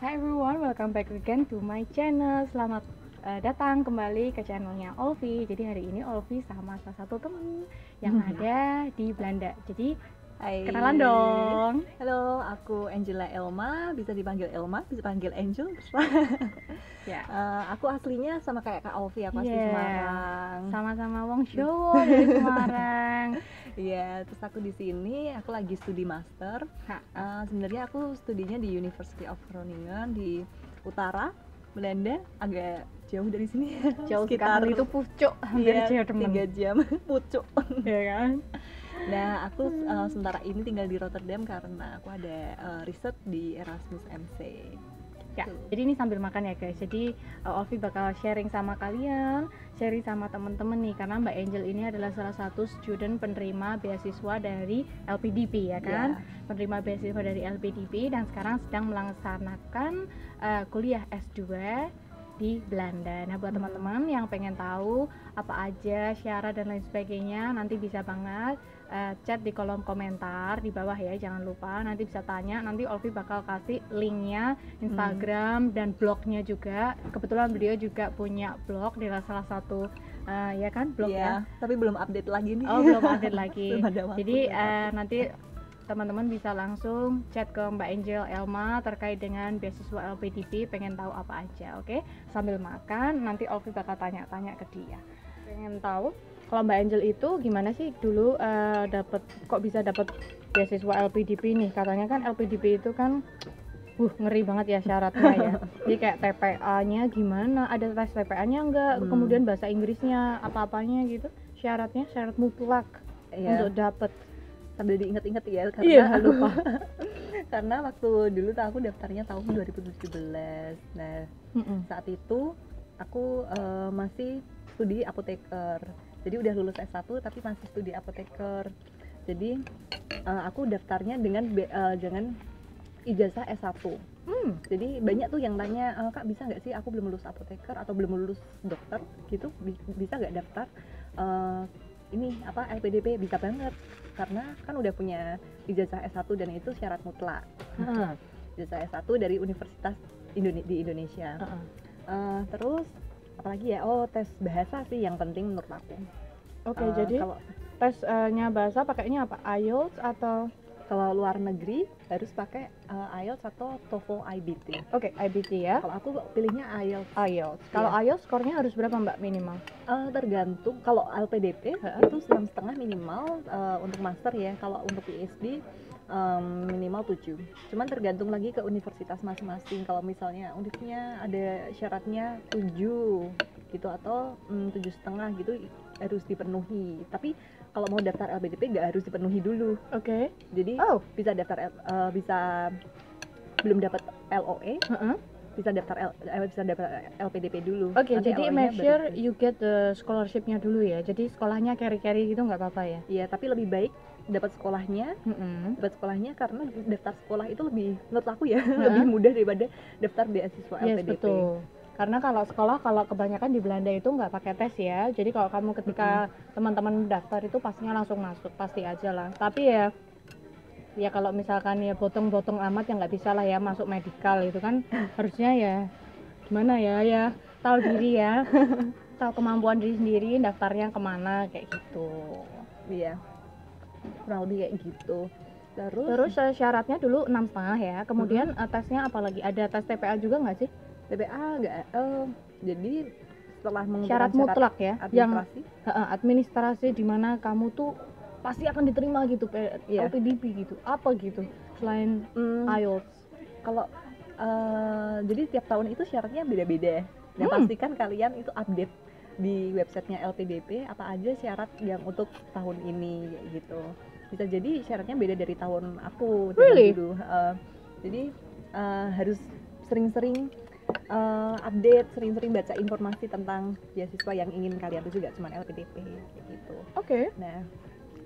Hi everyone, welcome back again to my channel. Selamat datang kembali ke channelnya Olvi. Jadi hari ini Olvi sama salah satu temen yang ada di Belanda. Jadi Hai. kenalan dong. Halo, aku Angela Elma, bisa dipanggil Elma, bisa panggil Angel, terserah. Ya. Aku aslinya sama kayak Kak Olvi, aku asli Yeah. Semarang. Sama-sama wong Jawa dari Semarang. Iya, terus aku di sini, aku lagi studi master. Sebenarnya aku studinya di University of Groningen di utara Belanda, agak jauh dari sini. Jauh sekitar sekali itu pucuk, hampir iya, temen. 3 jam pucuk. Ya kan? Nah, aku sementara ini tinggal di Rotterdam karena aku ada riset di Erasmus MC. Ya, jadi ini sambil makan ya guys. Jadi Olvi bakal sharing sama kalian, sharing sama temen-temen nih, karena Mbak Angel ini adalah salah satu student penerima beasiswa dari LPDP ya kan, penerima beasiswa dari LPDP dan sekarang sedang melaksanakan kuliah S2 di Belanda. Nah, buat teman-teman yang pengen tahu apa aja syarat dan lain sebagainya, nanti bisa banget chat di kolom komentar di bawah ya, jangan lupa nanti bisa tanya, nanti Olvi bakal kasih linknya Instagram dan blognya juga. Kebetulan beliau juga punya blog di salah satu ya kan blog ya, tapi belum update lagi nih. Oh, belum update lagi. Belum ada waktu. Jadi nanti teman-teman bisa langsung chat ke Mbak Angel Elma terkait dengan beasiswa LPDP, pengen tahu apa aja. Oke, sambil makan nanti Olvi bakal tanya-tanya ke dia. Pengen tahu kalau Mbak Angel itu gimana sih dulu kok bisa dapat beasiswa LPDP nih? Katanya kan LPDP itu kan ngeri banget ya syaratnya ya. Jadi kayak TPA-nya gimana? Ada tes TPA-nya enggak? Kemudian bahasa Inggrisnya apa-apanya gitu? Syaratnya syarat mutlak untuk dapat. Sambil diinget-inget ya karena lupa. Karena waktu dulu aku daftarnya tahun 2017. Nah, saat itu aku masih studi apoteker. Jadi udah lulus S1 tapi masih studi apoteker. Jadi aku daftarnya dengan ijazah S1. Jadi banyak tuh yang tanya, Kak bisa nggak sih aku belum lulus apoteker atau belum lulus dokter gitu, bisa nggak daftar ini LPDP? Bisa banget, karena kan udah punya ijazah S1 dan itu syarat mutlak. Ijazah S1 dari Universitas di Indonesia. Terus apalagi ya, tes bahasa sih yang penting menurut aku. Oke, jadi kalau tesnya bahasa pakainya apa? IELTS atau kalau luar negeri harus pakai IELTS atau TOEFL IBT. Oke, IBT ya. Kalau aku pilihnya IELTS. Kalau IELTS skornya harus berapa Mbak minimal? Tergantung. Kalau LPDP itu 6,5 minimal untuk master ya. Kalau untuk PhD minimal 7. Cuman tergantung lagi ke universitas masing-masing. Kalau misalnya universitasnya ada syaratnya 7 gitu atau 7,5 gitu harus dipenuhi. Tapi kalau mau daftar LPDP nggak harus dipenuhi dulu. Oke. Jadi bisa daftar bisa belum dapat LOE, bisa daftar LPDP dulu. Oke, jadi make sure you get the scholarship-nya dulu ya. Jadi sekolahnya carry gitu nggak apa-apa ya? Iya, tapi lebih baik dapat sekolahnya. Dapat sekolahnya karena daftar sekolah itu lebih, menurut aku ya, lebih mudah daripada daftar beasiswa LPDP. Betul. Karena kalau sekolah, kalau kebanyakan di Belanda itu nggak pakai tes ya. Jadi kalau kamu ketika teman-teman daftar itu pastinya langsung masuk, pasti aja lah. Tapi ya kalau misalkan ya botong-botong amat ya nggak bisa lah ya masuk medical itu kan harusnya ya gimana ya tahu diri ya, tahu kemampuan diri sendiri, daftarnya kemana kayak gitu. Iya, kurang lebih kayak gitu. Terus syaratnya dulu 6,5 ya. Kemudian tesnya apalagi? Ada tes TPA juga nggak sih? TPA nggak. Jadi setelah mengumpulkan syarat mutlak ya, administrasi, yang administrasi di mana kamu tuh pasti akan diterima gitu, LPDP gitu. Apa gitu selain IELTS? Kalau jadi tiap tahun itu syaratnya beda-beda. Yang pastikan kalian itu update di websitenya LPDP apa aja syarat yang untuk tahun ini gitu. Bisa jadi syaratnya beda dari tahun aku dulu. Jadi harus sering-sering update, sering-sering baca informasi tentang beasiswa yang ingin kalian tuju, gak cuma LPDP gitu. Oke. Nah,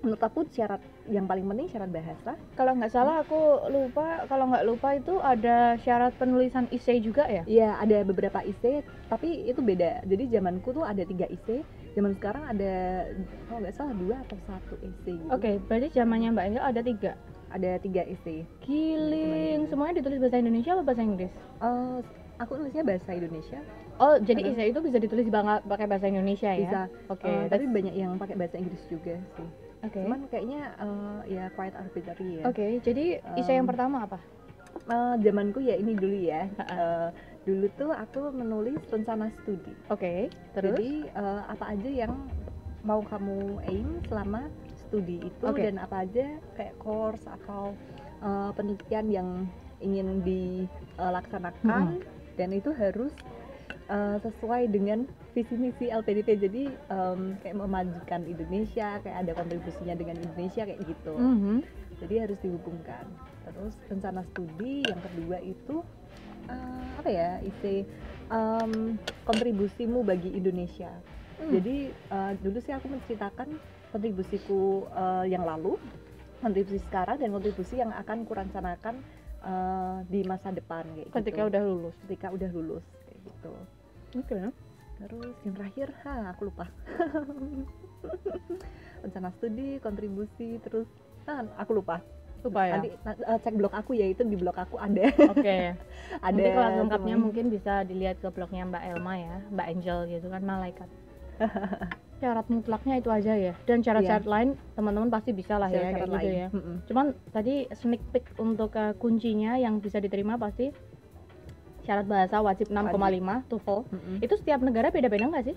menurut aku syarat yang paling penting syarat bahasa. Kalau nggak salah aku lupa, kalau nggak lupa itu ada syarat penulisan essay juga ya? Iya, ada beberapa essay, tapi itu beda. Jadi zamanku tuh ada 3 essay, zaman sekarang ada kalau nggak salah 2 atau 1 essay gitu. Oke, berarti zamannya Mbak Angel ada 3. ada 3 essay. Killing. Semuanya ditulis bahasa Indonesia atau bahasa Inggris? Aku nulisnya bahasa Indonesia. Oh, jadi essay itu bisa ditulis pakai bahasa Indonesia ya? Bisa. Oke. Tapi banyak yang pakai bahasa Inggris juga sih. Oke. Cuman kayaknya ya quite arbitrary ya. Oke, jadi essay yang pertama apa? Zamanku ya ini dulu ya. Dulu tuh aku menulis rencana studi. Oke. Terus? Jadi apa aja yang mau kamu aim selama studi itu, dan apa aja kayak course atau penelitian yang ingin dilaksanakan, dan itu harus sesuai dengan visi misi LPDP. Jadi kayak memajukan Indonesia, kayak ada kontribusinya dengan Indonesia kayak gitu. Jadi harus dihubungkan. Terus rencana studi yang kedua itu apa ya, kontribusimu bagi Indonesia. Jadi dulu sih aku menceritakan kontribusiku yang lalu, kontribusi sekarang, dan kontribusi yang akan kurancanakan di masa depan kayak ketika gitu. Ketika udah lulus kayak gitu. Oke. Terus yang terakhir, aku lupa. Rencana studi, kontribusi, terus aku lupa ya. Nanti cek blog aku ya, itu di blog aku ada. Oke. Ada. Nanti kalau lengkapnya mungkin bisa dilihat ke blognya Mbak Elma ya, Mbak Angel gitu kan, malaikat. Syarat mutlaknya itu aja ya, dan syarat-syarat lain teman-teman pasti bisa lah ya, kayak gitu ya. Cuman tadi sneak peek untuk kuncinya yang bisa diterima pasti syarat bahasa wajib 6,5 TOEFL. Itu setiap negara beda-beda nggak sih?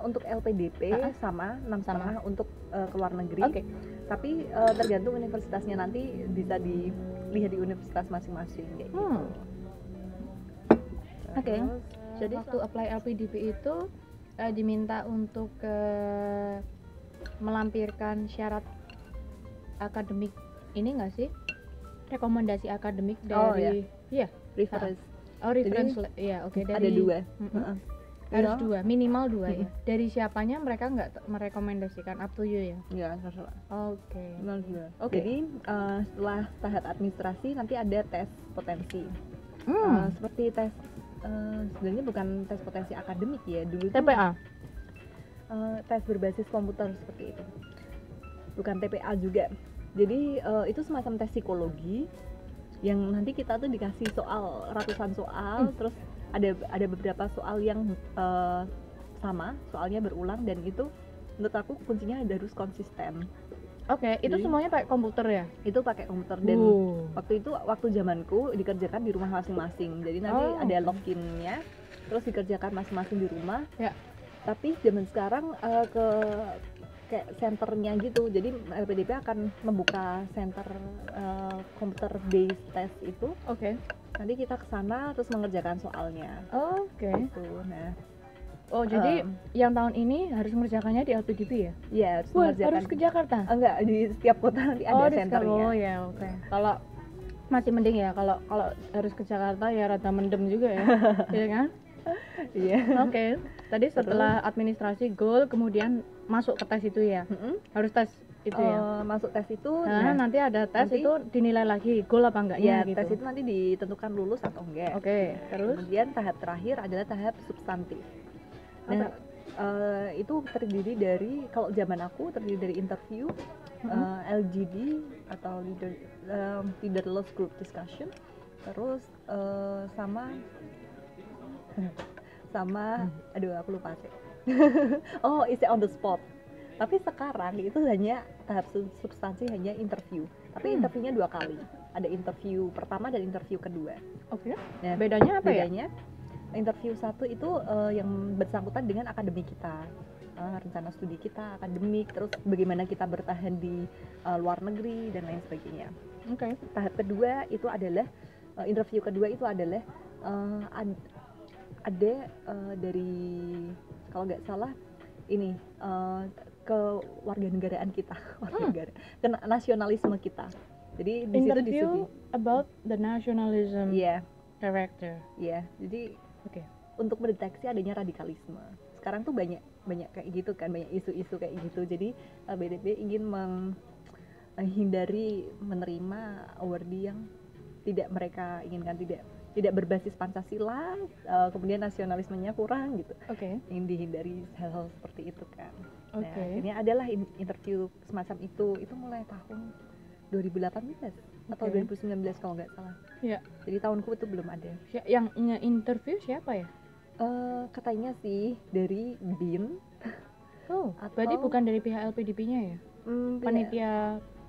Untuk LPDP sama 6,5 untuk ke luar negeri. Tapi tergantung universitasnya, nanti bisa dilihat di universitas masing-masing kayak gitu. Jadi waktu apply LPDP itu diminta untuk melampirkan syarat akademik ini nggak sih? Rekomendasi akademik dari reference. Reference. Iya, Ada 2. Harus 2, minimal 2 ya. Dari siapanya mereka nggak merekomendasikan, up to you ya? Iya, terserah. Oke. Jadi setelah tahap administrasi nanti ada tes potensi. Seperti tes sebenarnya bukan tes potensi akademik ya, dulu TPA. Tes berbasis komputer seperti itu. Bukan TPA juga. Jadi itu semacam tes psikologi yang nanti kita tuh dikasih ratusan soal, terus ada beberapa soal yang sama, soalnya berulang, dan itu menurut aku kuncinya harus konsisten. Itu semuanya pakai komputer ya? Itu pakai komputer, dan waktu zamanku dikerjakan di rumah masing-masing. Jadi nanti ada loginnya, terus dikerjakan masing-masing di rumah. Tapi zaman sekarang kayak senternya gitu. Jadi LPDP akan membuka center computer based test itu. Nanti kita ke sana terus mengerjakan soalnya. Gitu. Nah, jadi yang tahun ini harus mengerjakannya di LPDP ya? Iya, harus mengerjakan. Harus ke Jakarta? Enggak, di setiap kota nanti ada senternya. Kalau masih mending ya, kalau harus ke Jakarta ya rada mendem juga ya. Iya kan? Iya. Tadi setelah administrasi goal, kemudian masuk ke tes itu ya? Harus tes itu ya? Masuk tes itu, nanti ada tes itu dinilai lagi goal apa enggaknya gitu? Tes itu nanti ditentukan lulus atau enggak. Terus? Kemudian tahap terakhir adalah tahap substantif. Nah, itu terdiri dari, kalau zaman aku terdiri dari interview, LGD atau leaderless group discussion, terus sama aduh aku lupa sih. Essay on the spot. Tapi sekarang itu hanya tahap substansi, hanya interview. Tapi interviewnya 2 kali. Ada interview pertama dan interview kedua. Nah, bedanya apa ya? Interview 1 itu yang bersangkutan dengan akademik kita, rencana studi kita, akademik, terus bagaimana kita bertahan di luar negeri dan lain sebagainya. Tahap kedua itu adalah interview kedua itu adalah ada dari, kalau nggak salah ini kewarganegaraan kita, ke nasionalisme kita. Jadi di situ interview about the nationalism character. Jadi untuk mendeteksi adanya radikalisme. Sekarang tuh banyak kayak gitu kan, banyak isu-isu kayak gitu. Jadi LPDP ingin menghindari menerima award yang tidak mereka inginkan, tidak berbasis Pancasila, kemudian nasionalismenya kurang gitu. Ingin dihindari hal-hal seperti itu kan. Nah, akhirnya adalah interview semacam itu mulai tahun 2018 atau 2019 kalau nggak salah. Iya. Jadi tahunku itu belum ada. Yang nge-interview siapa ya? Katanya sih dari BIN. Berarti bukan dari pihak LPDP-nya ya? Panitia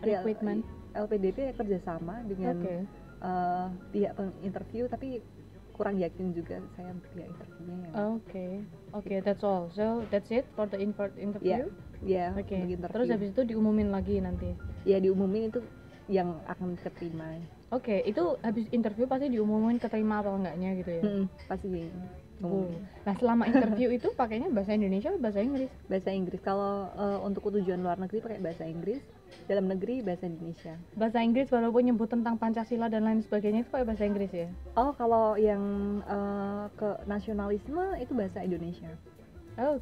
recruitment. LPDP kerjasama dengan pihak penginterview, tapi kurang yakin juga saya pihak interviewnya ya. Oke, that's all. So that's it for the interview. Ya. Oke. Terus habis itu diumumin lagi nanti. Ya, diumumin itu yang akan keterima. Oke, itu habis interview pasti diumumin keterima apa enggaknya gitu ya? Pasti. Nah, selama interview itu pakainya bahasa Indonesia atau bahasa Inggris? Bahasa Inggris. Kalau untuk tujuan luar negeri pakai bahasa Inggris, dalam negeri bahasa Indonesia. Bahasa Inggris walaupun nyebut tentang Pancasila dan lain sebagainya itu pakai bahasa Inggris ya? Kalau yang ke nasionalisme itu bahasa Indonesia.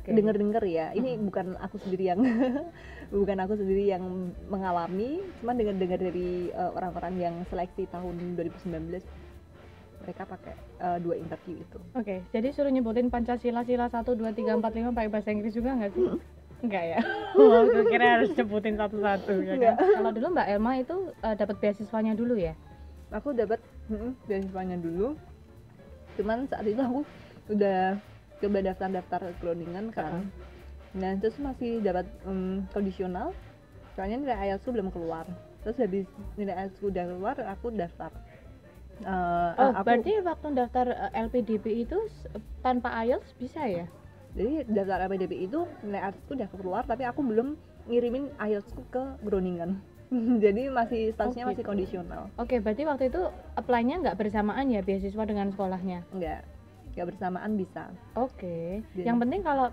Dengar-dengar ya. Ini bukan aku sendiri yang mengalami, cuman dengar-dengar dari orang-orang yang seleksi tahun 2019. Mereka pakai 2 interview itu. Jadi suruh nyebutin Pancasila sila 1, 2, 3, 4, 5 pakai bahasa Inggris juga nggak sih? Enggak ya? Gue kira harus nyebutin satu-satu ya kan? Kalau dulu Mbak Elma itu dapat beasiswanya dulu ya? Aku dapat beasiswanya dulu. Cuman saat itu aku udah coba daftar Groningen kan. Nah, terus masih dapat kondisional. Soalnya nilai IELTS-ku belum keluar. Terus habis nilai IELTS-ku udah keluar, aku daftar. Berarti waktu daftar LPDP itu tanpa IELTS bisa ya? Jadi daftar LPDP itu nilai IELTS-ku udah keluar, tapi aku belum ngirimin IELTS-ku ke Groningen. Jadi masih statusnya masih kondisional. Berarti waktu itu apply-nya nggak bersamaan ya beasiswa dengan sekolahnya? Nggak bersamaan bisa. Yang penting kalau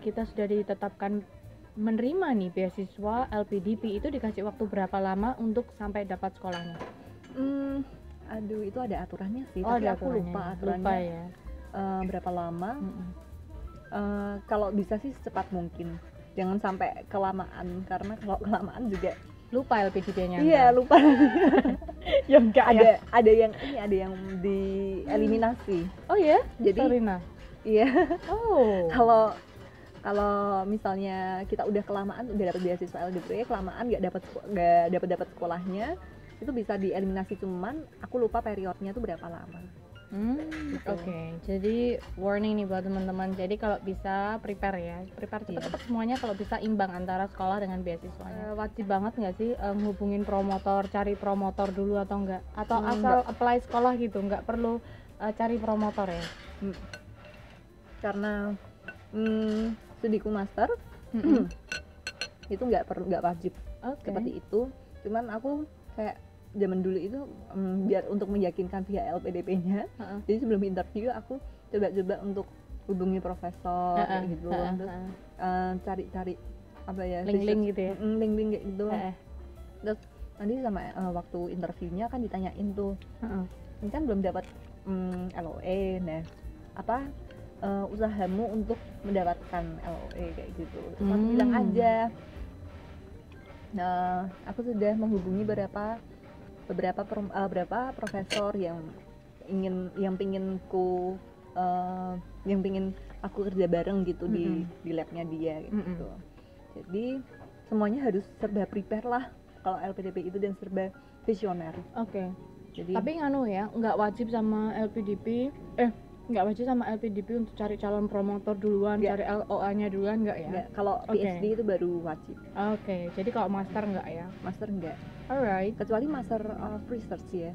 kita sudah ditetapkan menerima nih beasiswa LPDP itu dikasih waktu berapa lama untuk sampai dapat sekolahnya? Aduh, itu ada aturannya sih, tapi aku lupa aturannya. Berapa lama? Kalau bisa sih secepat mungkin. Jangan sampai kelamaan, karena kalau kelamaan juga lupa LPDP-nya. Iya, lupa. Ya enggak ya. Ada yang dieliminasi. Oh ya? Jadi Sarina. Iya. Kalau misalnya kita udah kelamaan udah dapat beasiswa LPDP, kelamaan nggak dapat sekolahnya, itu bisa dieliminasi, cuman aku lupa periodnya tuh berapa lama. Jadi warning nih buat teman-teman. Jadi kalau bisa prepare cepet-cepet semuanya, kalau bisa imbang antara sekolah dengan beasiswanya. Wajib banget nggak sih ngehubungin promotor, cari promotor dulu atau enggak? Atau asal apply sekolah gitu, nggak perlu cari promotor ya? Karena studiku master itu nggak wajib seperti itu. Cuman aku kayak zaman dulu itu biar untuk meyakinkan pihak LPDP-nya, jadi sebelum interview aku coba untuk hubungi profesor kayak gitu, terus cari apa ya, link-link gitu ya, link-link kayak gitu. Terus nanti sama waktu interviewnya kan ditanyain tuh, ini kan belum dapat LOE, nah apa usahamu untuk mendapatkan LOE kayak gitu. Terus aku bilang aja, aku sudah menghubungi beberapa profesor yang pingin aku kerja bareng gitu di labnya dia gitu. Jadi semuanya harus serba prepare lah kalau LPDP itu, dan serba visioner. Jadi tapi nggak wajib sama LPDP untuk cari calon promotor duluan, cari LOA-nya duluan, nggak ya? Nggak, kalau PhD itu baru wajib. Jadi kalau master nggak ya? Master nggak. Alright. Kecuali master of research ya.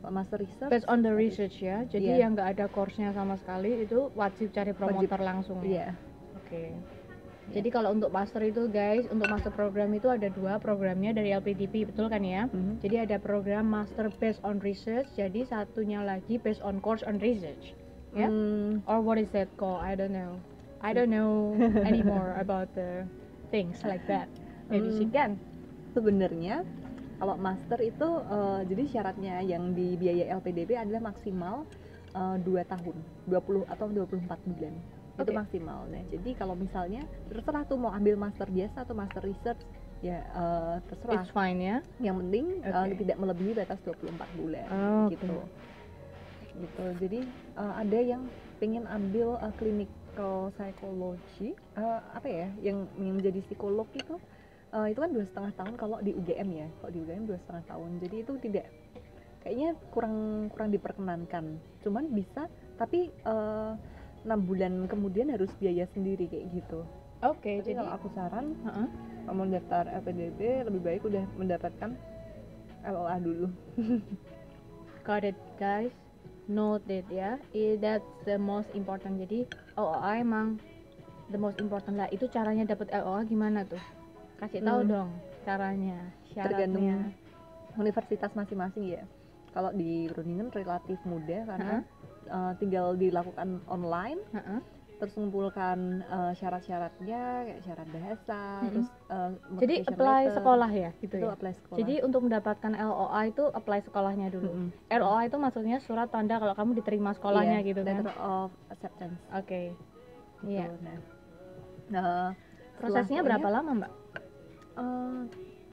Master research. Based on the research ya. Jadi yang nggak ada course-nya sama sekali itu wajib cari promotor langsung ya. Jadi kalau untuk master itu guys, untuk master program itu ada 2 programnya dari LPDP, betul kan ya? Jadi ada program master based on research, jadi satunya lagi based on course on research. Yeah? Or what is that called? I don't know anymore about the things like that. Maybe she can. Sebenarnya kalau master itu jadi syaratnya yang dibiayai LPDP adalah maksimal 2 tahun, 20 atau 24 bulan. Itu maksimal. Nah, jadi kalau misalnya terserah tuh mau ambil master biasa atau master research, ya terserah. It's fine ya. Yang penting tidak melebihi batas 24 bulan gitu. Jadi ada yang pengen ambil clinical psychology, yang menjadi psikolog itu itu kan 2,5 tahun kalau di UGM ya. Kalau di UGM 2,5 tahun. Jadi itu tidak, kayaknya kurang diperkenankan. Cuman bisa, tapi 6 bulan kemudian harus biaya sendiri kayak gitu. Oke, Jadi jadi kalau aku saran, mau daftar LPDP lebih baik udah mendapatkan LOA dulu. got it guys, note it ya. That's the most important. Jadi LOA emang the most important lah. Itu caranya dapat LOA gimana tuh? Kasih tahu dong caranya, Tergantung syaratnya. universitas masing-masing ya. Kalau di Groningen relatif mudah karena tinggal dilakukan online, terus mengumpulkan syarat-syaratnya kayak syarat bahasa, terus Jadi motivation apply letter. sekolah ya gitu Itu ya. apply sekolah. Jadi untuk mendapatkan LOA itu apply sekolahnya dulu. LOA itu maksudnya surat tanda kalau kamu diterima sekolahnya Iya, gitu kan. letter of acceptance. Oke. Gitu. Iya. Nah, Prosesnya setelah berapa lama, Mbak?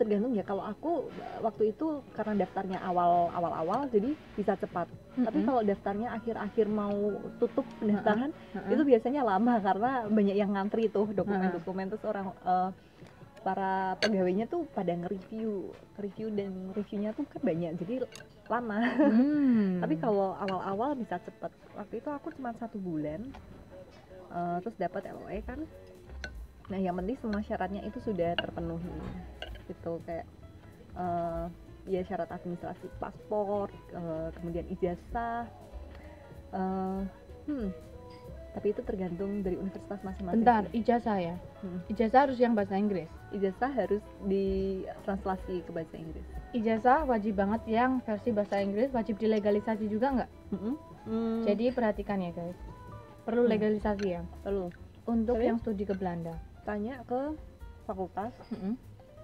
tergantung ya. Kalau aku waktu itu karena daftarnya awal-awal jadi bisa cepat. Tapi kalau daftarnya akhir-akhir mau tutup pendaftaran itu biasanya lama karena banyak yang ngantri tuh dokumen-dokumen, terus orang para pegawainya tuh pada nge-review dan reviewnya tuh kan banyak jadi lama. Tapi kalau awal-awal bisa cepat. Waktu itu aku cuma 1 bulan terus dapat LOE kan. Nah yang penting semua syaratnya itu sudah terpenuhi gitu, kayak ya syarat administrasi paspor, kemudian ijazah, tapi itu tergantung dari universitas masing-masing. Bentar, ijazah ya? Ijazah harus yang bahasa Inggris? Ijazah harus ditranslasi ke bahasa Inggris. Ijazah wajib banget yang versi bahasa Inggris, wajib dilegalisasi juga nggak? Jadi perhatikan ya guys, perlu legalisasi ya? Perlu. Untuk Tapi yang studi ke Belanda, tanya ke fakultas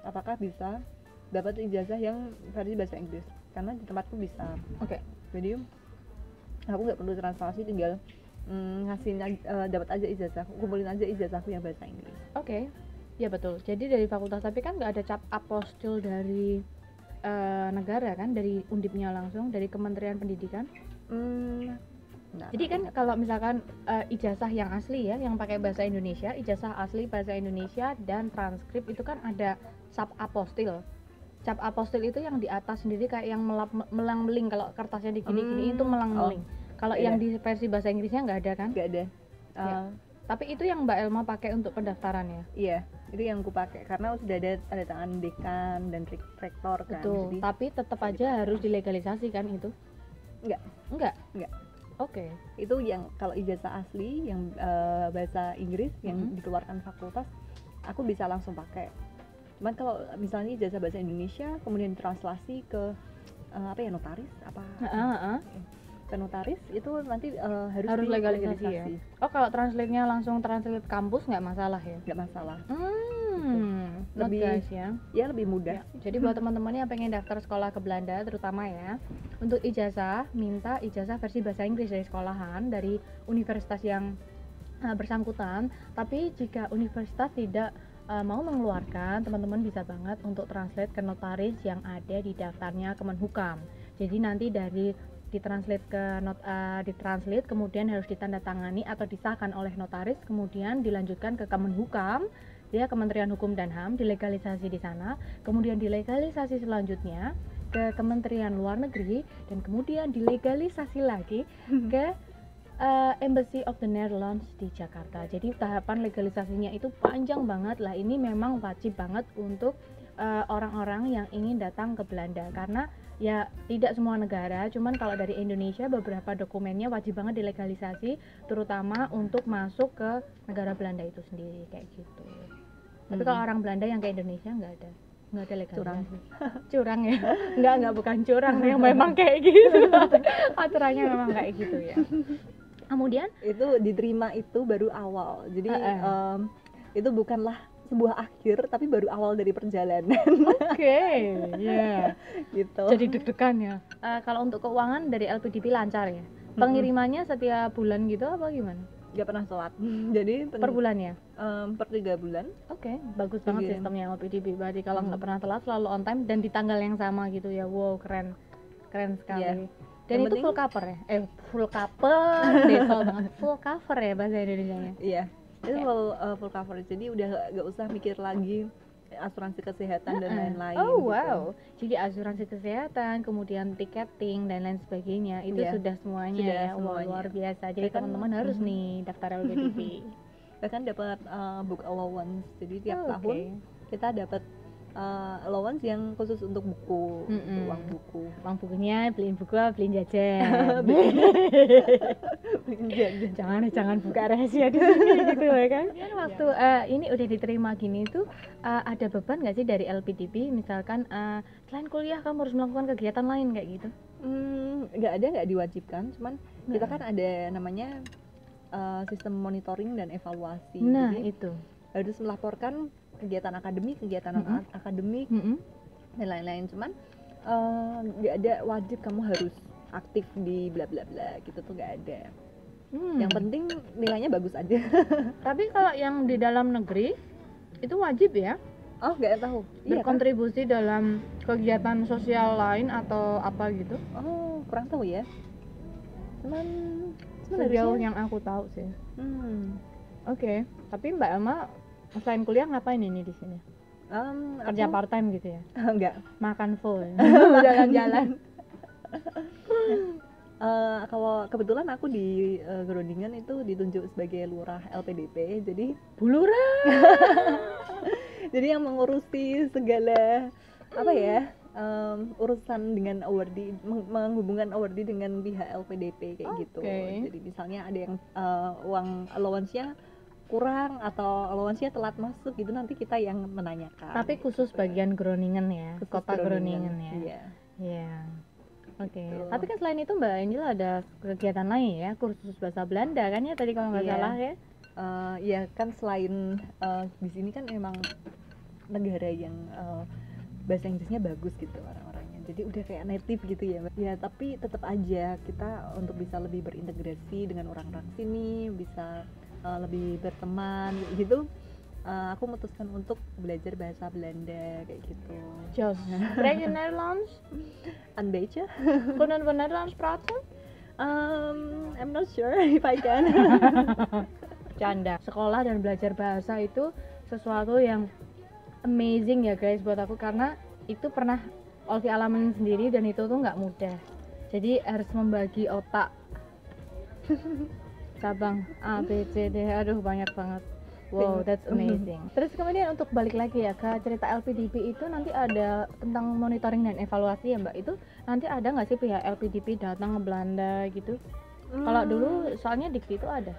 apakah bisa dapat ijazah yang versi bahasa Inggris, karena di tempatku bisa. Oke. Jadi aku nggak perlu translasi, tinggal ngasih dapat aja ijazah, kumpulin aja ijazahku yang bahasa Inggris. Oke. Ya betul. Jadi dari fakultas, tapi kan nggak ada cap apostil dari negara kan, dari Undipnya langsung, dari Kementerian Pendidikan. Jadi kan kalau misalkan ijazah yang asli ya, yang pakai bahasa Indonesia, ijazah asli bahasa Indonesia dan transkrip itu kan ada cap apostil. Cap apostil itu yang di atas sendiri kayak yang melang-meling, kalau kertasnya digini-gini itu melang-meling. Kalau yang di versi bahasa Inggrisnya nggak ada kan? Nggak ada. Tapi itu yang Mbak Elma pakai untuk pendaftaran ya? Iya, itu yang aku pakai karena sudah ada tanda tangan dekan dan rektor kan. Betul. Jadi, tapi tetap aja harus dilegalisasi kan itu? Enggak. Oke. Itu yang kalau ijazah asli yang bahasa Inggris yang dikeluarkan fakultas, aku bisa langsung pakai. Cuman kalau misalnya ijazah bahasa Indonesia kemudian translasi ke notaris apa? Ke notaris itu nanti harus legalisasi ya. Oh, kalau translate-nya langsung translate kampus nggak masalah ya? Nggak masalah. Lebih guys ya. Ya lebih mudah. Ya. Jadi buat teman-teman yang pengen daftar sekolah ke Belanda terutama ya, untuk ijazah minta ijazah versi bahasa Inggris dari sekolahan, dari universitas yang bersangkutan. Tapi jika universitas tidak mau mengeluarkan, teman-teman bisa banget untuk translate ke notaris yang ada di daftarnya Kemenhukam. Jadi nanti dari ditranslate kemudian harus ditandatangani atau disahkan oleh notaris, kemudian dilanjutkan ke Kemenhukam, ya Kementerian Hukum dan HAM, dilegalisasi di sana, kemudian dilegalisasi selanjutnya ke Kementerian Luar Negeri, dan kemudian dilegalisasi lagi ke Embassy of the Netherlands di Jakarta. Jadi tahapan legalisasinya itu panjang banget lah. Ini memang wajib banget untuk orang-orang yang ingin datang ke Belanda, karena ya tidak semua negara, cuman kalau dari Indonesia beberapa dokumennya wajib banget dilegalisasi, terutama untuk masuk ke negara Belanda itu sendiri kayak gitu. Tapi kalau orang Belanda yang ke Indonesia nggak ada legalisasi. Curang ya? Enggak, bukan curang, yang memang kayak gitu. Aturannya memang kayak gitu ya. Kemudian itu diterima itu baru awal. Jadi itu bukanlah sebuah akhir, tapi baru awal dari perjalanan. Oke, ya. Gitu. Jadi deg-degan ya. Kalau untuk keuangan dari LPDP lancar ya? Pengirimannya setiap bulan gitu apa gimana? Gak pernah telat. Jadi per bulan ya? Per 3 bulan. Oke, bagus banget sistemnya LPDP. Berarti kalau nggak pernah telat, selalu on time dan di tanggal yang sama gitu ya. Wow, keren sekali. Yeah. Dan yang itu full cover ya? Full cover, desol banget. Full cover ya bahasa Indonesianya? Iya. Itu full coverage, jadi udah gak usah mikir lagi asuransi kesehatan dan lain-lain. Oh gitu. wow, jadi asuransi kesehatan, kemudian tiketing dan lain sebagainya itu Iya, sudah semuanya sudah ya. Wah, semuanya. luar biasa. Jadi Bahkan, teman-teman harus nih daftar LPDP. Bahkan dapat book allowance, jadi tiap Oh, tahun oke. kita dapat allowance yang khusus untuk buku, untuk uang buku. Uang bukunya beliin buku, beliin jajan. jangan buka rahasia di sini gitu ya kan. Kan waktu ini udah diterima gini tuh ada beban nggak sih dari LPDP, misalkan selain kuliah kamu harus melakukan kegiatan lain kayak gitu? Nggak diwajibkan, cuman kita kan ada namanya sistem monitoring dan evaluasi. Nah, jadi itu harus melaporkan kegiatan akademik akademik dan lain-lain. Cuman nggak ada wajib kamu harus aktif di bla bla bla gitu tuh, nggak ada. Yang penting nilainya bagus aja. Tapi kalau yang di dalam negeri itu wajib ya Oh, nggak tahu. berkontribusi dalam kegiatan sosial lain atau apa gitu? Oh, kurang tahu ya. Cuman Sejauh yang aku tahu sih. Oke. Tapi Mbak Elma selain kuliah ngapain ini di sini? Kerja part time gitu ya? Enggak. Makan full, jalan-jalan. Kalau kebetulan aku di Groningen itu ditunjuk sebagai lurah LPDP, jadi Bulurah. jadi yang mengurusi segala apa ya, urusan dengan awardee, menghubungkan awardee dengan pihak LPDP kayak gitu. Jadi misalnya ada yang uang allowance-nya kurang atau allowance-nya telat masuk gitu, nanti kita yang menanyakan. Tapi khusus bagian Groningen ya, Khusus kota Groningen ya. Iya. Iya. Oke. Tapi kan selain itu Mbak Angel ada kegiatan lain ya, kursus bahasa Belanda kan ya tadi kalau nggak salah ya? Iya kan, selain di sini kan memang negara yang bahasa Inggrisnya bagus gitu orang-orangnya, jadi udah kayak native gitu ya. Ya tapi tetap aja kita untuk bisa lebih berintegrasi dengan orang-orang sini, bisa lebih berteman gitu. Aku memutuskan untuk belajar bahasa Belanda kayak gitu. Jos. Spreek je Nederlands? Een beetje. Kunnen we Nederlands praten? I'm not sure if I can. Canda. Sekolah dan belajar bahasa itu sesuatu yang amazing ya guys buat aku, karena itu pernah Olvi alamin sendiri dan itu tuh nggak mudah. Jadi harus membagi otak. Cabang A, B, C, D, aduh banyak banget. Wow, that's amazing. Terus kemudian untuk balik lagi ya ke cerita LPDP itu, nanti ada tentang monitoring dan evaluasi ya Mbak. Itu nanti ada nggak sih pihak LPDP datang ke Belanda gitu? Kalau dulu soalnya Dikti itu ada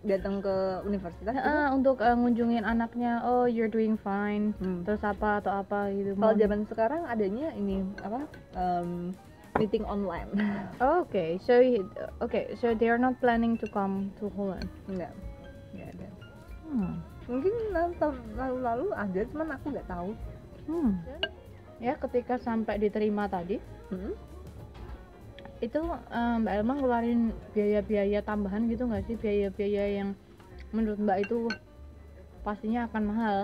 datang ke universitas untuk ngunjungin anaknya, oh you're doing fine, terus apa atau apa gitu. Kalau zaman sekarang adanya ini apa, meeting online. Okay, so they are not planning to come to Holland. Nggak ada. Mungkin tahun lalu ada, cuman aku nggak tahu. Ya ketika sampai diterima tadi, itu Mbak Elma ngeluarin biaya-biaya tambahan gitu nggak sih, biaya-biaya yang menurut Mbak itu pastinya akan mahal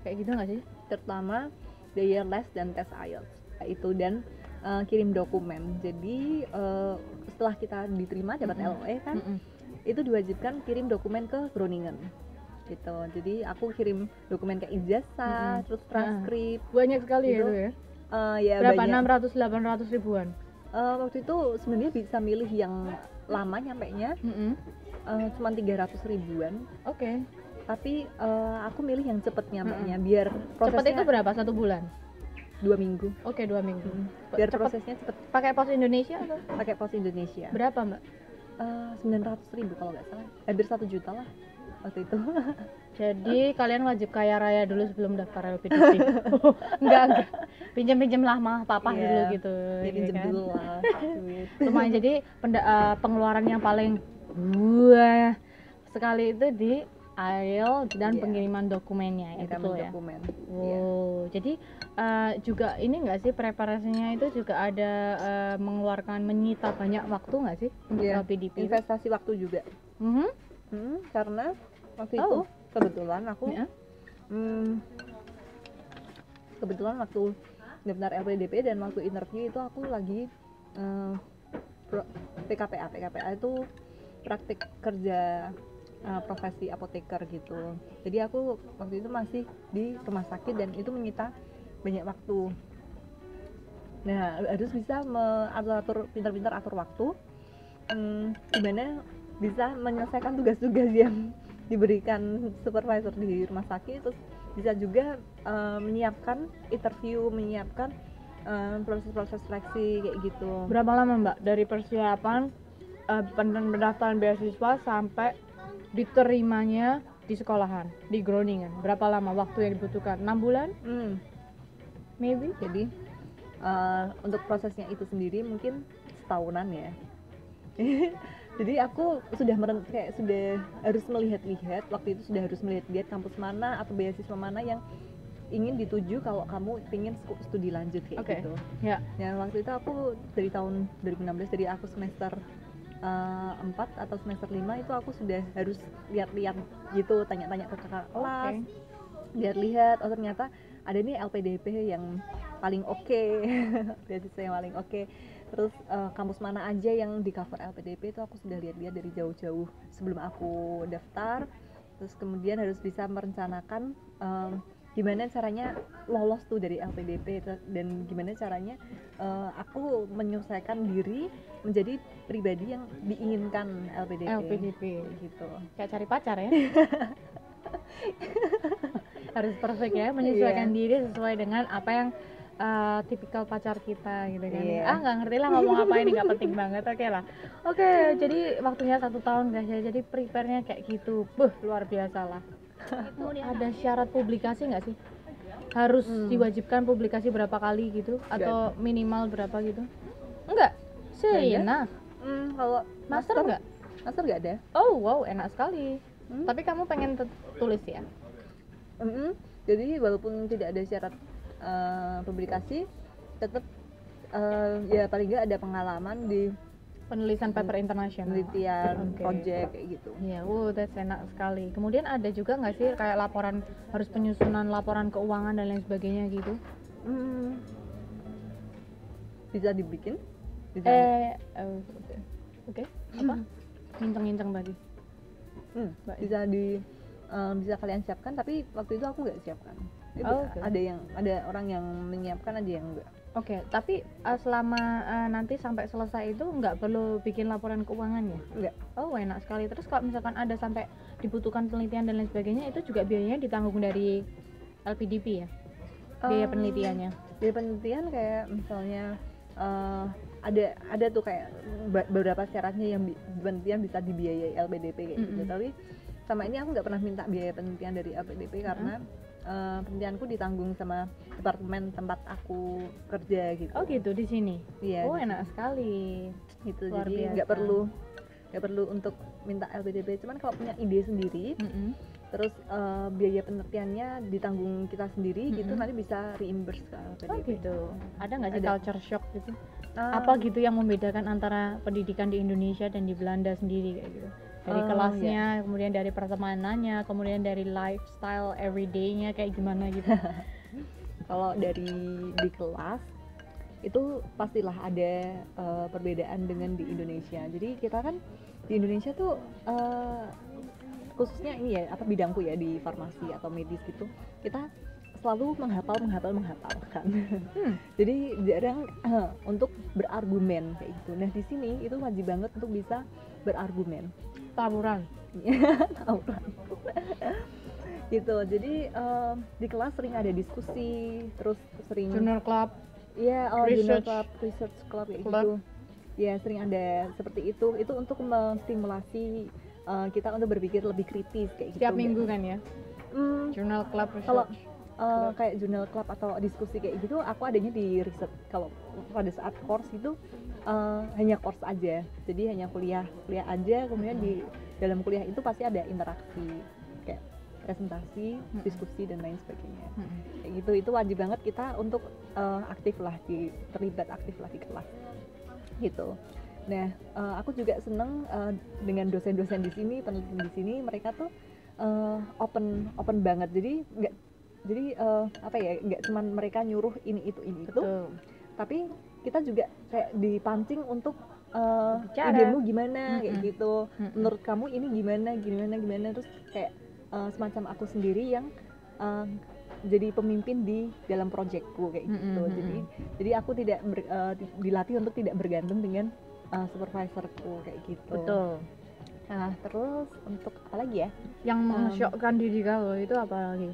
kayak gitu nggak sih? Terutama biaya les dan tes IELTS itu, dan kirim dokumen. Jadi setelah kita diterima dapat LOE kan, itu diwajibkan kirim dokumen ke Groningen gitu. Jadi aku kirim dokumen kayak ijazah, terus transkrip. Banyak sekali gitu, ya? Ya berapa? banyak. 600-800 ribuan? Waktu itu sebenarnya bisa milih yang lama nyampenya, cuma 300 ribuan. Oke. Tapi aku milih yang cepet nyampenya, biar prosesnya. Cepet itu berapa? 1 bulan? 2 minggu. Oke, 2 minggu. Biar prosesnya cepet. Pakai pos Indonesia atau? Pakai pos Indonesia. Berapa Mbak? 900 ribu kalau nggak salah, hampir 1 juta lah waktu itu. Jadi kalian wajib kaya raya dulu sebelum daftar LPDP. enggak pinjam lah mah papa dulu gitu ya, pinjam kan? Dulu lah lumayan. Jadi pengeluaran yang paling wah sekali itu di IELTS dan pengiriman dokumennya itu ya. Dokumen. Jadi juga ini enggak sih preparasinya itu juga ada menyita banyak waktu nggak sih untuk LPDP? Investasi waktu juga. Karena waktu itu kebetulan aku kebetulan waktu daftar LPDP dan waktu interview itu aku lagi PKPA itu praktik kerja profesi apoteker gitu. Jadi aku waktu itu masih di rumah sakit dan itu menyita banyak waktu. Nah, harus bisa pintar-pintar atur waktu, gimana bisa menyelesaikan tugas-tugas yang diberikan supervisor di rumah sakit, terus bisa juga menyiapkan interview, menyiapkan proses-proses seleksi kayak gitu. Berapa lama Mbak dari persiapan pendaftaran beasiswa sampai diterimanya di sekolahan, di Groningen? Berapa lama waktu yang dibutuhkan? 6 bulan? Maybe? Jadi untuk prosesnya itu sendiri mungkin setahunan ya. Jadi aku sudah harus melihat-lihat, waktu itu sudah harus melihat kampus mana atau beasiswa mana yang ingin dituju kalau kamu ingin studi lanjut kayak gitu. Ya. Ya waktu itu aku dari tahun 2016, dari aku semester 4 atau semester 5 itu aku sudah harus lihat-lihat gitu, tanya-tanya ke kakak kelas, lihat-lihat, oh ternyata ada nih LPDP yang paling oke, beasiswa yang paling oke. Terus kampus mana aja yang di cover LPDP itu aku sudah lihat-lihat dari jauh-jauh sebelum aku daftar. Terus kemudian harus bisa merencanakan gimana caranya lolos tuh dari LPDP dan gimana caranya aku menyelesaikan diri menjadi pribadi yang diinginkan LPDP gitu. Kayak cari pacar ya. Harus perfect ya, menyesuaikan diri sesuai dengan apa yang tipikal pacar kita gitu kan. Nggak ngerti lah ngomong apa ini, nggak penting banget. Oke, jadi waktunya 1 tahun guys ya, jadi prepare-nya kayak gitu. Luar biasa lah. Itu ada syarat publikasi nggak sih? Harus diwajibkan publikasi berapa kali gitu atau minimal berapa gitu? Enggak. Nah, kalau master enggak? Master nggak ada. Oh wow, enak sekali. Tapi kamu pengen tulis ya? Jadi walaupun tidak ada syarat publikasi, tetap ya paling nggak ada pengalaman di penulisan paper internasional, penelitian, project kayak gitu. Iya, that's enak sekali. Kemudian ada juga nggak sih kayak laporan, harus penyusunan laporan keuangan dan lain sebagainya gitu? Bisa dibikin? Oke. Apa? Nginceng-nginceng tadi. Bisa kalian siapkan, tapi waktu itu aku nggak siapkan. Ada orang yang menyiapkan, ada yang enggak. Oke, tapi selama nanti sampai selesai itu nggak perlu bikin laporan keuangan ya? Enggak. Oh, enak sekali. Terus kalau misalkan ada sampai dibutuhkan penelitian dan lain sebagainya, itu juga biayanya ditanggung dari LPDP ya? Biaya penelitiannya? Biaya penelitian kayak misalnya ada tuh kayak beberapa syaratnya yang penelitian bisa dibiayai LPDP kayak gitu. Tapi sama ini aku nggak pernah minta biaya penelitian dari LPDP karena penelitianku ditanggung sama departemen tempat aku kerja gitu. Oh gitu, di sini? Iya. Oh enak sekali gitu. Jadi nggak perlu untuk minta LPDP. Cuman kalau punya ide sendiri, terus biaya penelitiannya ditanggung kita sendiri gitu, nanti bisa reimburse ke LPDP. Oh gitu. Ada nggak sih culture shock gitu? Apa gitu yang membedakan antara pendidikan di Indonesia dan di Belanda sendiri kayak gitu? Dari kelasnya, kemudian dari pertemanannya, kemudian dari lifestyle everyday-nya kayak gimana gitu. Kalau di kelas itu pastilah ada perbedaan dengan di Indonesia. Jadi kita kan di Indonesia tuh khususnya ini ya, bidangku ya di farmasi atau medis gitu, kita selalu menghafalkan. Jadi jarang untuk berargumen kayak gitu. Nah di sini itu wajib banget untuk bisa berargumen. Tawuran gitu. Jadi di kelas sering ada diskusi, terus sering journal club, journal club, research club kayak gitu ya, sering ada seperti itu untuk menstimulasi kita untuk berpikir lebih kritis kayak gitu. Setiap minggu kan ya? Journal club, research. Kalau kayak journal club atau diskusi kayak gitu aku adanya di research. Kalau pada saat course itu hanya course aja, jadi hanya kuliah aja. Kemudian di dalam kuliah itu pasti ada interaksi kayak presentasi, diskusi dan lain sebagainya. Kayak gitu, itu wajib banget kita untuk terlibat aktif lah di kelas gitu. Nah, aku juga seneng dengan dosen-dosen di sini, peneliti di sini, mereka tuh open banget. Jadi nggak cuman mereka nyuruh ini itu, tapi kita juga kayak dipancing untuk Bicara. idemu gimana kayak Mm-mm. gitu, Mm-mm. menurut kamu ini gimana, terus kayak semacam aku sendiri yang jadi pemimpin di dalam proyekku kayak gitu. Mm-mm. Jadi aku tidak dilatih untuk tidak bergantung dengan supervisorku kayak gitu. Betul. Nah, terus untuk apa lagi ya? Yang mengesyokkan diri kamu itu apa lagi?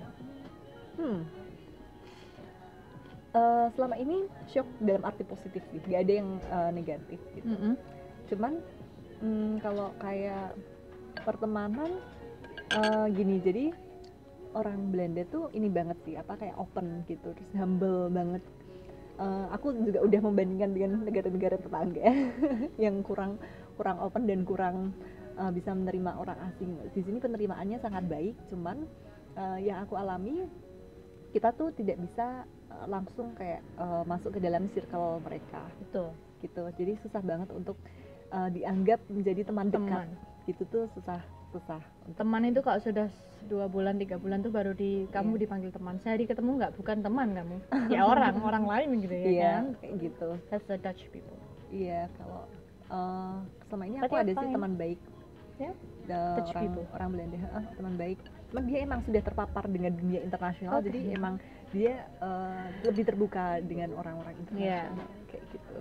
Selama ini shock dalam arti positif sih, gak ada yang negatif gitu. Cuman kalau kayak pertemanan gini, jadi orang Belanda tuh ini banget sih, apa kayak open gitu, terus humble banget. Aku juga udah membandingkan dengan negara-negara tetangga yang kurang open dan kurang bisa menerima orang asing. Di sini penerimaannya sangat baik, cuman yang aku alami, kita tuh tidak bisa langsung kayak masuk ke dalam circle mereka. Betul. Gitu. Jadi susah banget untuk dianggap menjadi teman dekat. Gitu tuh susah. Teman itu kalau sudah 2 bulan 3 bulan tuh baru kamu dipanggil teman. Sehari ketemu nggak, bukan teman kamu. Ya orang lain gitu ya kan. Kayak gitu. That's the Dutch people. Iya, kalau selama ini Berarti aku ada apa sih ya? teman baik. Ya? Dutch people. Orang Belanda, teman baik. Cuman dia emang sudah terpapar dengan dunia internasional, jadi emang dia lebih terbuka dengan orang-orang internasional kayak gitu.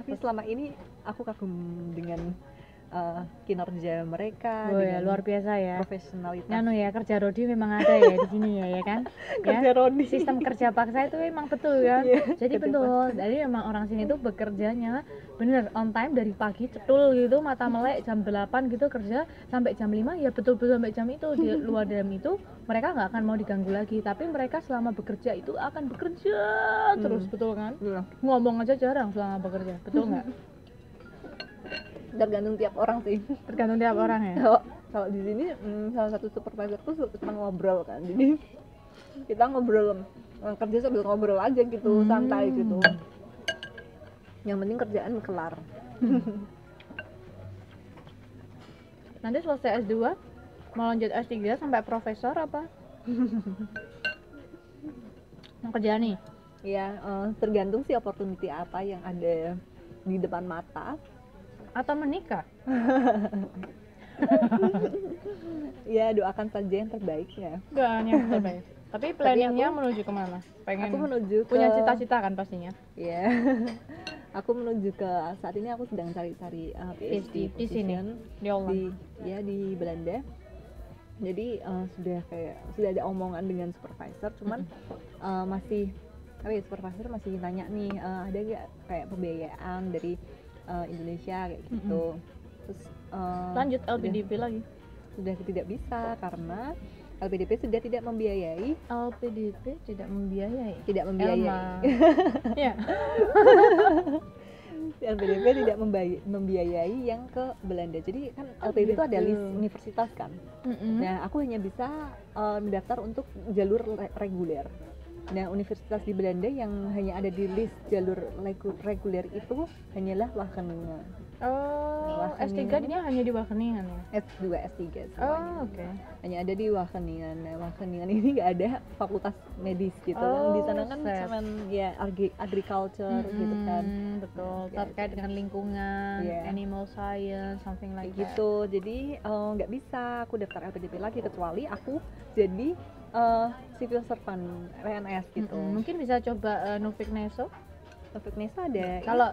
Tapi selama ini aku kagum dengan kinerja mereka, dengan luar biasa ya. profesionalitas. Ya kerja Rodi memang ada ya di sini ya kan. Kerja Rodi. Sistem kerja paksa itu memang betul kan. Jadi betul. Jadi memang orang sini tuh bekerjanya bener on time dari pagi cetul gitu, mata melek jam 8 gitu kerja sampai jam 5 ya betul-betul sampai jam itu. Di luar dalam itu mereka nggak akan mau diganggu lagi, tapi mereka selama bekerja itu akan bekerja terus, betul kan? Ngomong aja jarang selama bekerja, betul nggak? Tergantung tiap orang sih. Tergantung tiap orang ya. Kalau di sini salah satu supervisor tuh suka ngobrol kan, jadi kita ngobrol kerja sambil ngobrol aja gitu, santai gitu. Yang penting kerjaan kelar. Nanti selesai S2 mau lanjut S3 sampai profesor apa? Mau kerja nih? Ya, tergantung sih opportunity apa yang ada di depan mata. Atau menikah? Ya, doakan saja yang terbaik ya. Doanya terbaik. Tapi planningnya menuju kemana? Aku menuju punya cita-cita kan pastinya? Iya. Aku menuju ke, saat ini aku sedang cari-cari PhD di sini di Belanda. Jadi sudah ada omongan dengan supervisor, cuman supervisor masih nanya nih, ada nggak kayak pembiayaan dari Indonesia kayak gitu. Terus lanjut LPDP lagi? Sudah tidak bisa karena LPDP sudah tidak membiayai. LPDP tidak membiayai. Ya. LPDP tidak membiayai yang ke Belanda. Jadi kan LPDP itu ada list universitas kan. Nah, aku hanya bisa mendaftar untuk jalur reguler. Nah, universitas di Belanda yang hanya ada di list jalur reguler itu hanyalah Wageningen. S3 dia hanya di Wageningen ya? S2, S3 semuanya. Oke. Hanya ada di Wageningen. Nah, Wageningen ini nggak ada fakultas medis gitu kan. Di sana kan cuman ya agriculture gitu kan. Betul, terkait dengan lingkungan, animal science, something like that. Gitu. Jadi nggak bisa aku daftar LPDP lagi kecuali aku jadi civil servant PNS gitu. Mungkin bisa coba Novik Neso. Novik Neso ada. Kalau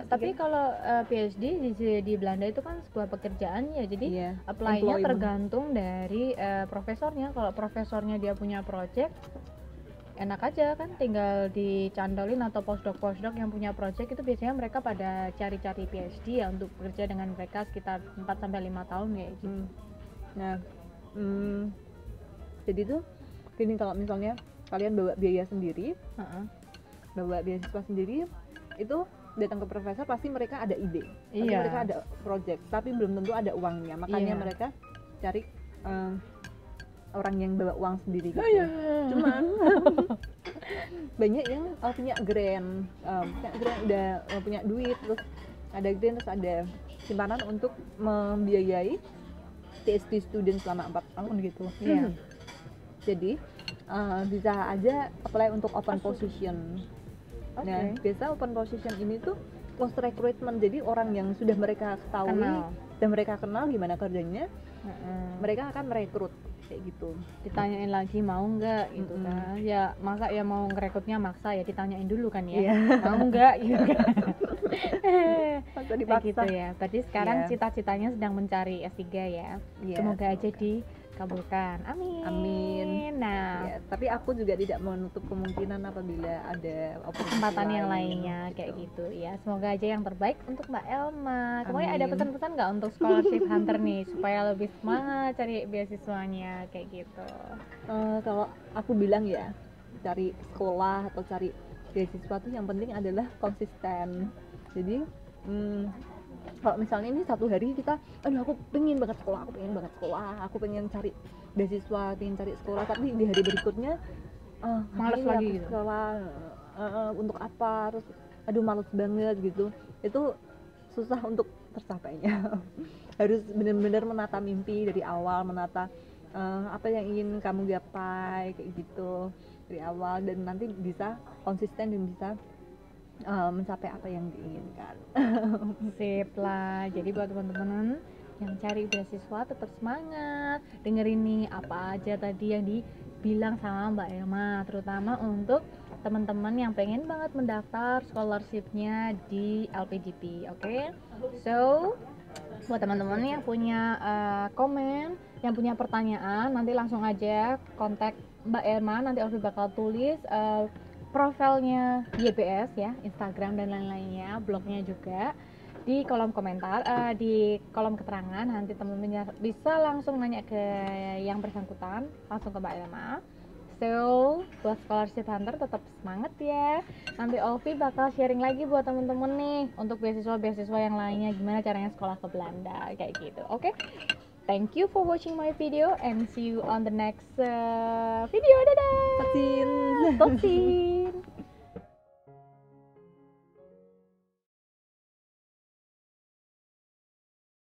PhD di Belanda itu kan sebuah pekerjaan ya, jadi apply-nya tergantung dari profesornya. Kalau profesornya dia punya project, enak aja kan, tinggal dicandolin, atau postdoc yang punya project itu biasanya mereka pada cari-cari PhD ya untuk bekerja dengan mereka sekitar 4-5 tahun kayak gitu. Nah, jadi tuh gini, kalau misalnya kalian bawa biaya sendiri, bawa beasiswa sendiri, itu datang ke profesor pasti mereka ada ide, pasti mereka ada project, tapi belum tentu ada uangnya, makanya mereka cari orang yang bawa uang sendiri gitu. Cuman banyak yang punya grant, udah punya duit, terus ada grant, terus ada simpanan untuk membiayai PhD student selama 4 tahun gitu. Jadi bisa aja apply untuk open position. Nah, biasa open position ini tuh post recruitment, jadi orang yang sudah mereka ketahui dan mereka kenal gimana kerjanya, mereka akan merekrut kayak gitu. Ditanyain lagi mau nggak gitu kan, ya masa ya mau ngerekrutnya maksa ya, ditanyain dulu kan ya, mau nggak gitu kan. Masa dipaksa gitu ya. Berarti sekarang cita-citanya sedang mencari S3 ya. Semoga aja dikabulkan, amin. Nah tapi aku juga tidak menutup kemungkinan apabila ada kesempatan yang lainnya kayak gitu ya. Semoga aja yang terbaik untuk Mbak Elma. Kemudian ada pesan-pesan nggak untuk scholarship hunter nih supaya lebih semangat cari beasiswanya kayak gitu? Kalau aku bilang ya, cari sekolah atau cari beasiswa tuh yang penting adalah konsisten. Jadi kalau misalnya ini satu hari kita, aduh aku pengen banget sekolah, aku pengen cari beasiswa, pengen cari sekolah, tapi di hari berikutnya malas lagi gitu. Sekolah untuk apa, terus aduh malas banget gitu, itu susah untuk tercapainya. Harus benar-benar menata mimpi dari awal, menata apa yang ingin kamu gapai kayak gitu dari awal, dan nanti bisa konsisten dan bisa mencapai apa yang diinginkan. Sip lah. Jadi buat teman-teman yang cari beasiswa tetap semangat, dengerin nih apa aja tadi yang dibilang sama Mbak Elma, terutama untuk teman-teman yang pengen banget mendaftar scholarship-nya di LPDP. Oke? So buat teman-teman yang punya komen, yang punya pertanyaan, nanti langsung aja kontak Mbak Elma. Nanti Ovi bakal tulis profilnya YBS ya, Instagram dan lain-lainnya, blognya juga di kolom komentar, di kolom keterangan. Nanti teman-teman bisa langsung nanya ke yang bersangkutan, langsung ke Mbak Elma. So buat scholarship hunter tetap semangat ya. Nanti Ovi bakal sharing lagi buat teman-teman nih untuk beasiswa-beasiswa yang lainnya, gimana caranya sekolah ke Belanda kayak gitu. Oke? Thank you for watching my video and see you on the next video. Dadah. Tosin. Tosin.